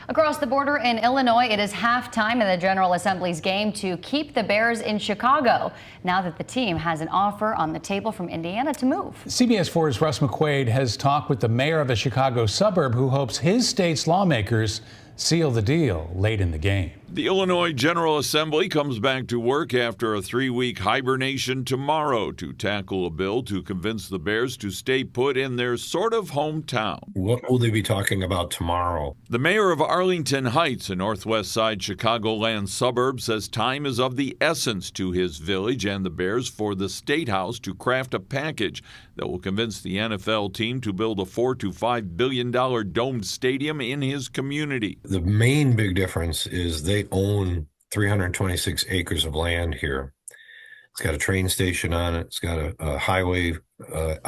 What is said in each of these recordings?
Across the border in Illinois, it is halftime in the General Assembly's game to keep the Bears in Chicago, now that the team has an offer on the table from Indiana to move. CBS 4's Russ McQuaid has talked with the mayor of a Chicago suburb who hopes his state's lawmakers seal the deal late in the game. The Illinois General Assembly comes back to work after a 3-week hibernation tomorrow to tackle a bill to convince the Bears to stay put in their sort of hometown. What will they be talking about tomorrow? The mayor of Arlington Heights, a northwest side Chicagoland suburb, says time is of the essence to his village and the Bears for the Statehouse to craft a package that will convince the NFL team to build a $4 to $5 billion domed stadium in his community. The main big difference is they own 326 acres of land here. It's got a train station on it. It's got a highway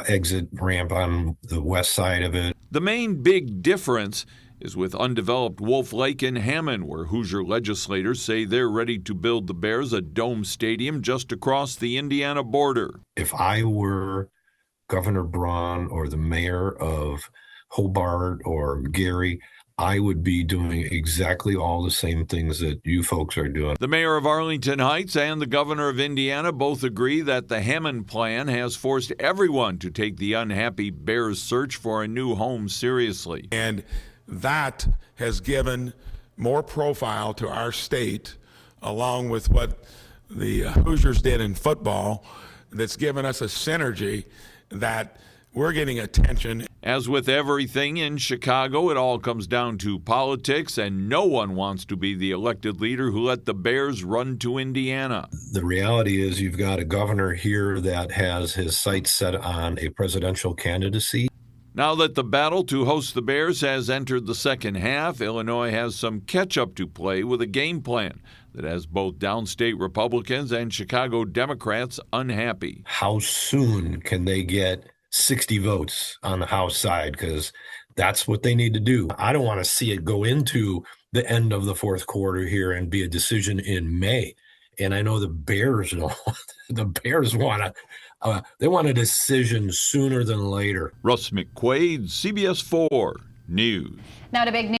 exit ramp on the west side of it. The main big difference is with undeveloped Wolf Lake and Hammond, where Hoosier legislators say they're ready to build the Bears a dome stadium just across the Indiana border. If I were Governor Braun or the mayor of Hobart or Gary, I would be doing exactly all the same things that you folks are doing. The mayor of Arlington Heights and the governor of Indiana both agree that the Hammond plan has forced everyone to take the unhappy Bears' search for a new home seriously. And that has given more profile to our state, along with what the Hoosiers did in football, that's given us a synergy that we're getting attention. As with everything in Chicago, it all comes down to politics, and no one wants to be the elected leader who let the Bears run to Indiana. The reality is you've got a governor here that has his sights set on a presidential candidacy. Now that the battle to host the Bears has entered the second half, Illinois has some catch-up to play with a game plan that has both downstate Republicans and Chicago Democrats unhappy. How soon can they get 60 votes on the House side? Because that's what they need to do. I don't want to see it go into the end of the fourth quarter here and be a decision in May. And I know the Bears don't. The Bears want a decision sooner than later. Russ McQuaid, CBS 4 News. Now to big news.